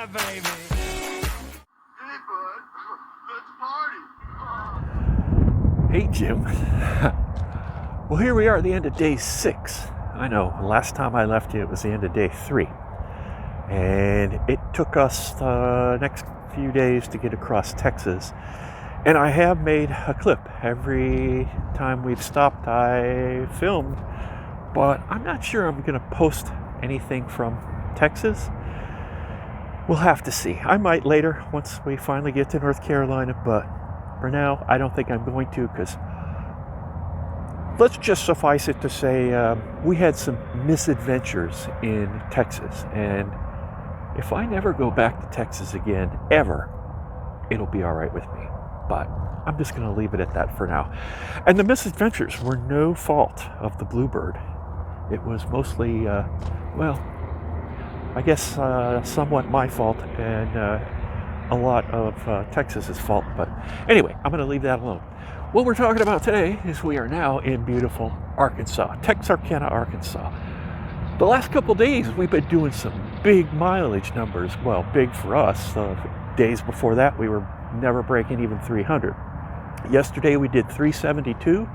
Yeah, baby. Hey, bud. Let's party. Hey, Jim. Well, here we are at the end of day 6. I know, last time I left you, it was the end of day 3. And it took us the next few days to get across Texas. And I have made a clip. Every time we've stopped, I filmed. But I'm not sure I'm going to post anything from Texas. We'll have to see. I might later, once we finally get to North Carolina. But for now, I don't think I'm going to, because let's just suffice it to say we had some misadventures in Texas. And if I never go back to Texas again, ever, it'll be all right with me. But I'm just going to leave it at that for now. And the misadventures were no fault of the Bluebird. It was mostly, I guess somewhat my fault and a lot of Texas's fault. But anyway, I'm going to leave that alone. What we're talking about today is we are now in beautiful Arkansas, Texarkana, Arkansas. The last couple days, we've been doing some big mileage numbers. Well, big for us. Days before that, we were never breaking even 300. Yesterday, we did 372.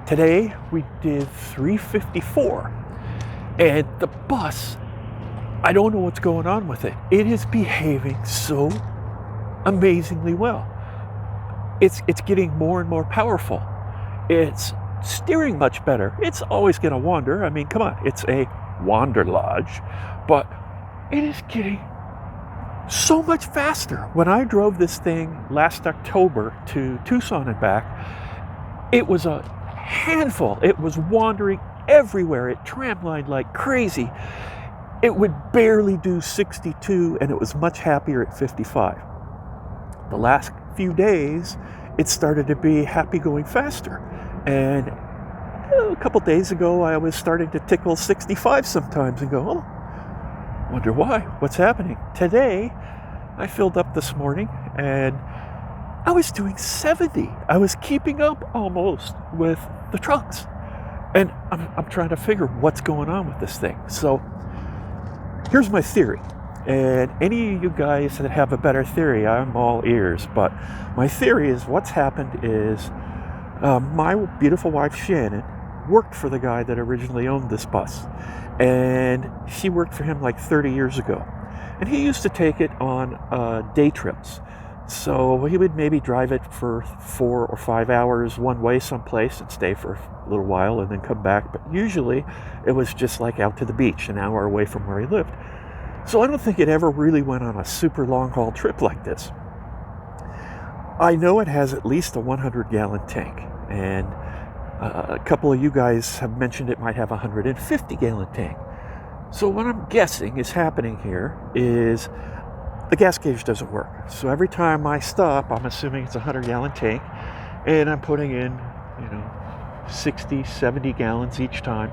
Today, we did 354. And the bus, I don't know what's going on with it. It is behaving so amazingly well. It's getting more and more powerful. It's steering much better. It's always going to wander. I mean, come on, it's a Wanderlodge, but it is getting so much faster. When I drove this thing last October to Tucson and back, it was a handful. It was wandering everywhere. It tramlined like crazy. It would barely do 62, and it was much happier at 55. The last few days, it started to be happy going faster. And a couple days ago, I was starting to tickle 65 sometimes and go, oh, wonder why, what's happening? Today, I filled up this morning and I was doing 70. I was keeping up almost with the trucks. And I'm trying to figure what's going on with this thing. So here's my theory. And any of you guys that have a better theory, I'm all ears. But my theory is what's happened is my beautiful wife, Shannon, worked for the guy that originally owned this bus. And she worked for him like 30 years ago. And he used to take it on day trips. So he would maybe drive it for 4 or 5 hours one way someplace and stay for a little while and then come back. But usually it was just like out to the beach, an hour away from where he lived. So I don't think it ever really went on a super long haul trip like this. I know it has at least a 100-gallon tank. And a couple of you guys have mentioned it might have a 150-gallon tank. So what I'm guessing is happening here is the gas gauge doesn't work. So every time I stop, I'm assuming it's a 100-gallon tank, and I'm putting in, 60, 70 gallons each time.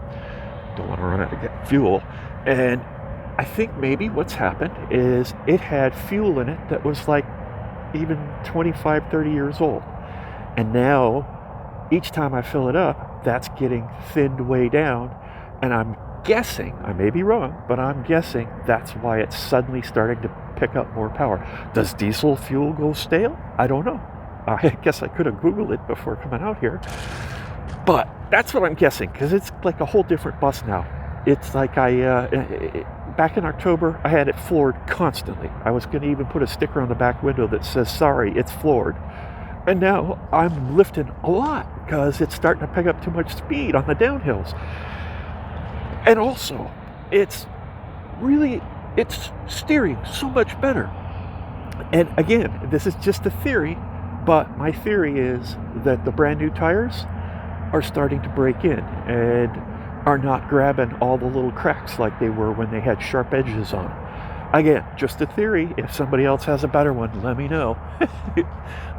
Don't want to run out of fuel. And I think maybe what's happened is it had fuel in it that was like even 25, 30 years old. And now, each time I fill it up, that's getting thinned way down. And I'm guessing, I may be wrong, but I'm guessing that's why it's suddenly starting to pick up more power. Does diesel fuel go stale? I don't know. I guess I could have Googled it before coming out here. But that's what I'm guessing, because it's like a whole different bus now. It's like back in October, I had it floored constantly. I was going to even put a sticker on the back window that says, sorry, it's floored. And now I'm lifting a lot because it's starting to pick up too much speed on the downhills. And also, it's steering so much better. And again, this is just a theory, but my theory is that the brand new tires are starting to break in and are not grabbing all the little cracks like they were when they had sharp edges on. Again, just a theory. If somebody else has a better one, let me know.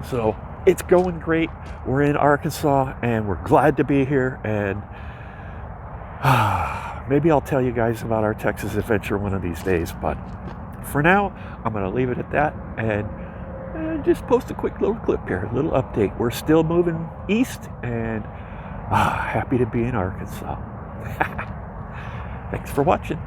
So it's going great. We're in Arkansas and we're glad to be here. And maybe I'll tell you guys about our Texas adventure one of these days. But for now, I'm going to leave it at that and just post a quick little clip here, a little update. We're still moving east and happy to be in Arkansas. Thanks for watching.